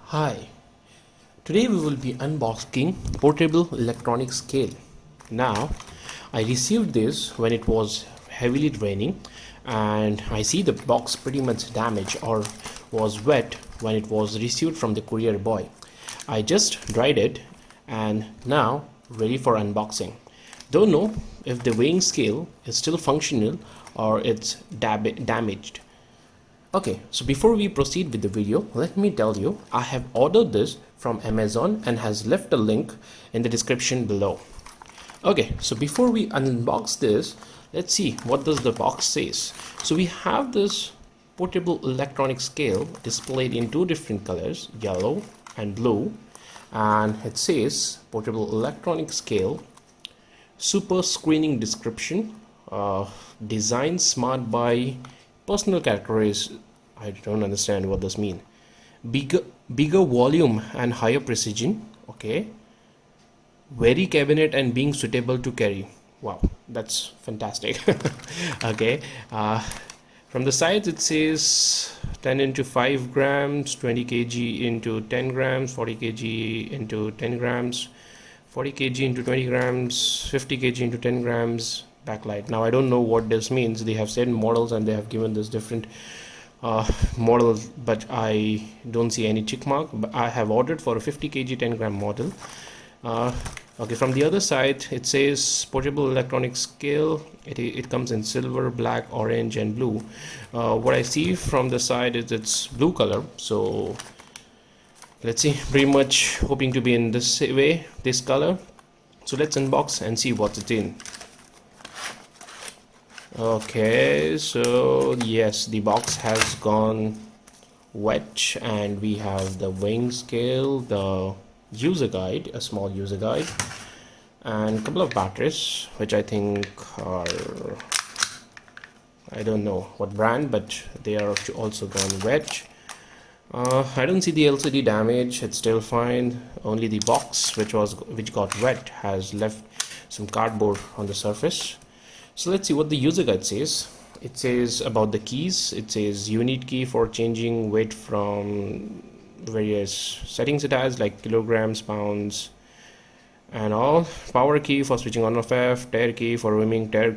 Hi, today we will be unboxing portable electronic scale. Now, I received this when it was heavily raining and I see the box pretty much damaged or was wet when it was received from the courier boy. I just dried it and now ready for unboxing. Don't know if the weighing scale is still functional or it's damaged. Okay, so before we proceed with the video, let me tell you, I have ordered this from Amazon and has left a link in the description below. Okay, so before we unbox this, let's see what does the box says. So we have this portable electronic scale displayed in two different colors, yellow and blue, and it says portable electronic scale, super screening description, design smart by personal characteristics. I don't understand what this means. Bigger volume and higher precision. Okay. Very cabinet and being suitable to carry. Wow, that's fantastic. Okay. From the sides it says 10 into 5 grams, 20 kg into 10 grams, 40 kg into 10 grams, 40 kg into 20 grams, 50 kg into 10 grams. Backlight. Now I don't know what this means. They have said models and they have given this different models, but I don't see any tick mark. But I have ordered for a 50 kg 10 gram model. Okay, from the other side it says portable electronic scale. It comes in silver, black, orange and blue. What I see from the side is it's blue color, so let's see, pretty much hoping to be in this way, this color. So let's unbox and see what's it in. Okay, so yes, the box has gone wet and we have the weighing scale, the user guide, a small user guide, and a couple of batteries which I think are, I don't know what brand, but they are also gone wet. I don't see the LCD damage, it's still fine. Only the box which got wet has left some cardboard on the surface. So let's see what the user guide says. It says about the keys. It says you need key for changing weight from various settings it has, like kilograms, pounds and all. Power key for switching on or off, tire key for rimming, tire,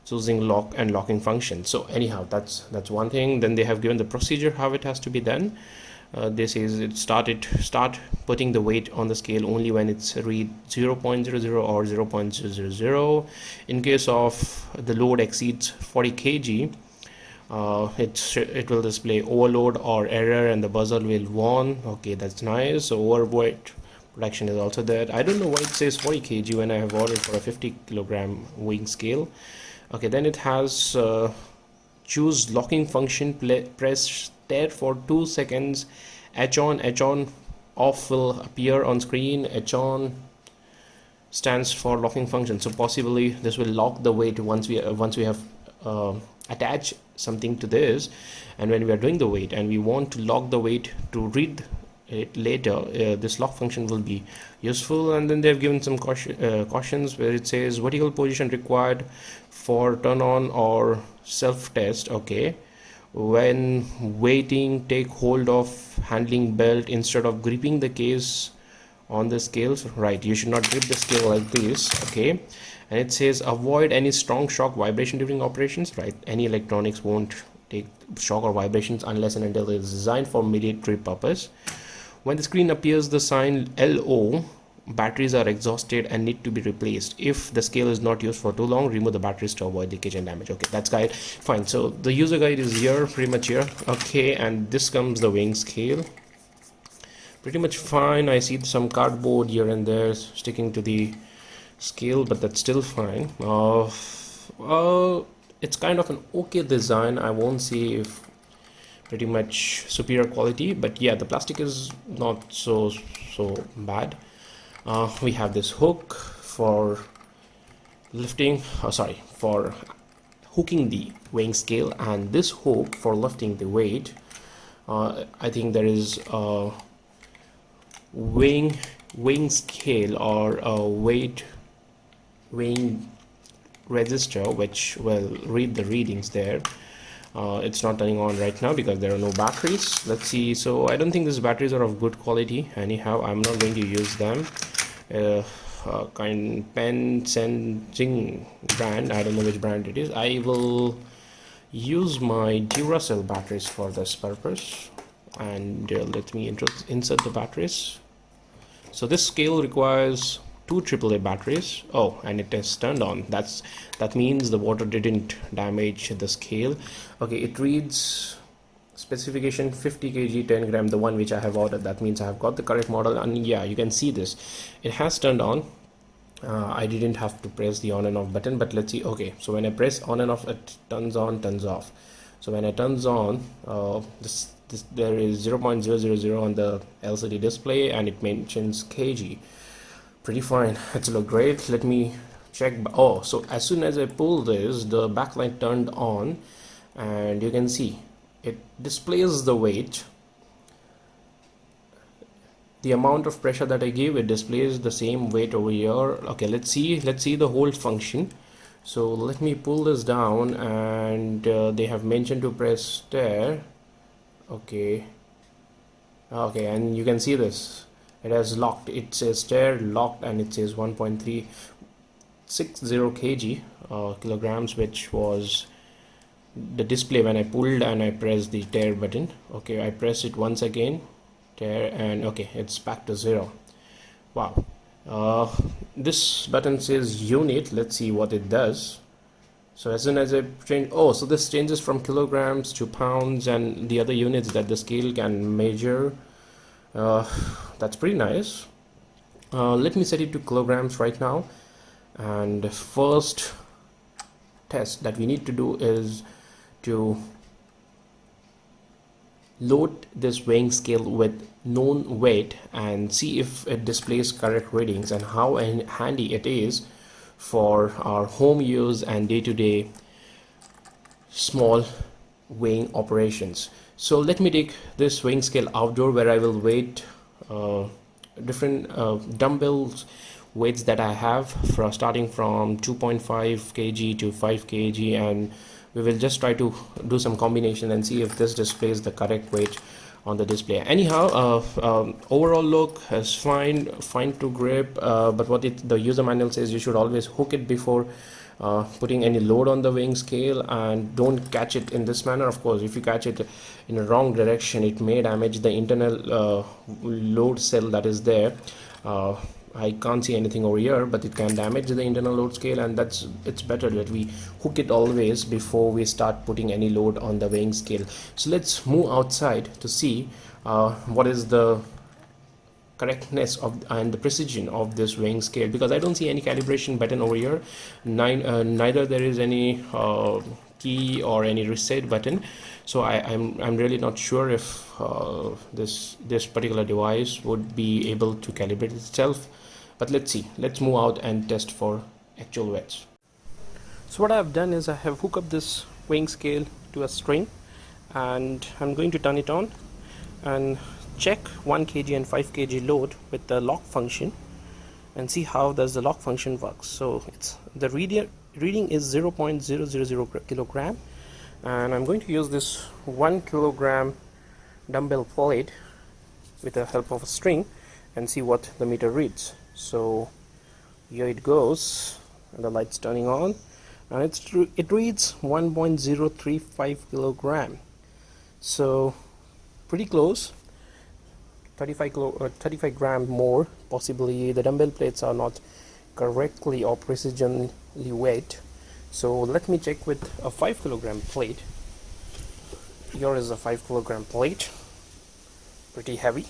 choosing lock and locking function. So anyhow, that's one thing. Then they have given the procedure how it has to be done. This is it start putting the weight on the scale only when it's read 0.00 or 0.000. In case of the load exceeds 40 kg, it will display overload or error and the buzzer will warn. Okay, that's nice. So overweight protection is also there. I don't know why it says 40 kg when I have ordered for a 50 kilogram weighing scale. Okay, then it has choose locking function, press there for 2 seconds. H on off will appear on screen. H on stands for locking function, so possibly this will lock the weight once we have attached something to this, and when we are doing the weight and we want to lock the weight to read it later, this lock function will be useful. And then they have given some cautions where it says vertical position required for turn on or self test. Okay, when weighting, take hold of handling belt instead of gripping the case on the scales. Right, you should not grip the scale like this. Okay, and it says avoid any strong shock vibration during operations. Right, any electronics won't take shock or vibrations unless and until it is designed for military purpose. When the screen appears the sign LO, batteries are exhausted and need to be replaced. If the scale is not used for too long, remove the batteries to avoid leakage and damage. Okay, that's guide. Fine. So the user guide is here, pretty much here. Okay, and this comes the weighing scale. Pretty much fine. I see some cardboard here and there sticking to the scale, but that's still fine. It's kind of an okay design. I won't say if pretty much superior quality, but yeah, the plastic is not so bad. We have this hook for lifting, for hooking the weighing scale, and this hook for lifting the weight. I think there is a weighing scale or a weighing register which will read the readings there. It's not turning on right now because there are no batteries. Let's see. So I don't think these batteries are of good quality. Anyhow, I'm not going to use them. Kind Pen Senjing brand, I don't know which brand it is. I will use my Duracell batteries for this purpose, and let me insert the batteries. So this scale requires two AAA batteries. Oh, and it is turned on. That means the water didn't damage the scale. Okay, it reads specification 50 kg 10 gram, the one which I have ordered. That means I have got the correct model, and yeah, you can see this, it has turned on. I didn't have to press the on and off button, but let's see. Okay, so when I press on and off, it turns on, turns off. So when it turns on, there is 0.000 on the LCD display, and it mentions kg. Pretty fine. It's look great. Let me check. Oh, so as soon as I pull this, the backlight turned on, and you can see it displays the weight. The amount of pressure that I give, it displays the same weight over here. Okay, let's see the hold function. So let me pull this down, and they have mentioned to press stir. Okay, and you can see this, it has locked. It says stir locked, and it says 1.360 kg kilograms, which was the display when I pulled and I pressed the tear button. Okay, I press it once again, tear, and okay, it's back to 0. Wow. This button says unit. Let's see what it does. So as soon as I change, oh, so this changes from kilograms to pounds and the other units that the scale can measure. That's pretty nice. Let me set it to kilograms right now, and the first test that we need to do is to load this weighing scale with known weight and see if it displays correct readings, and how handy it is for our home use and day-to-day small weighing operations. So let me take this weighing scale outdoor, where I will weight different dumbbells weights that I have, starting from 2.5 kg to 5 kg, and we will just try to do some combination and see if this displays the correct weight on the display. Anyhow, overall look is fine to grip, but what the user manual says, you should always hook it before putting any load on the weighing scale, and don't catch it in this manner. Of course, if you catch it in the wrong direction, it may damage the internal load cell that is there. I can't see anything over here, but it can damage the internal load scale, and it's better that we hook it always before we start putting any load on the weighing scale. So let's move outside to see what is the correctness of and the precision of this weighing scale, because I don't see any calibration button over here. Neither there is any key or any reset button, so I'm really not sure if this particular device would be able to calibrate itself. But let's see. Let's move out and test for actual weights. So what I have done is I have hooked up this weighing scale to a string, and I'm going to turn it on and check 1 kg and 5 kg load with the lock function and see how does the lock function works. So it's the reading is 0.000 kilogram, and I'm going to use this 1 kilogram dumbbell plate with the help of a string and see what the meter reads. So here it goes, and the light's turning on, and it reads 1.035 kilogram. So pretty close, 35 gram more. Possibly the dumbbell plates are not correctly or precisionally weighed. So let me check with a 5 kilogram plate. Here is a 5 kilogram plate, pretty heavy.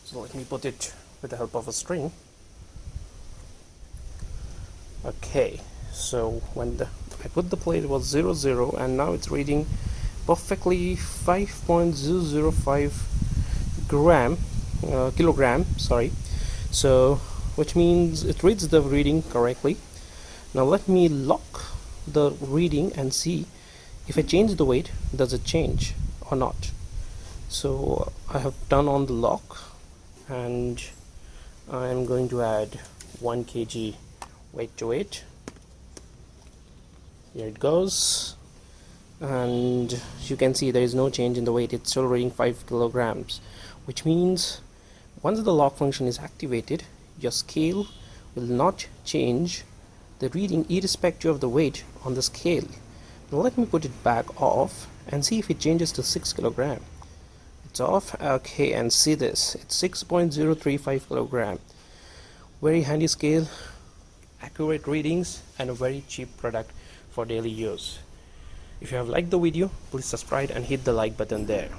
So let me put it with the help of a string. Okay, so when I put the plate, it was 00, and now it's reading perfectly 5.005 kilogram, sorry. So which means it reads the reading correctly. Now let me lock the reading and see if I change the weight, does it change or not. So I have turned on the lock, and I'm going to add 1 kg weight to it. Here it goes, and you can see there is no change in the weight. It's still reading 5 kilograms, which means once the lock function is activated, your scale will not change the reading irrespective of the weight on the scale. Now let me put it back off and see if it changes to 6 kilogram. It's off. Okay, and see this, it's 6.035 kilogram. Very handy scale, accurate readings, and a very cheap product for daily use. If you have liked the video, please subscribe and hit the like button there.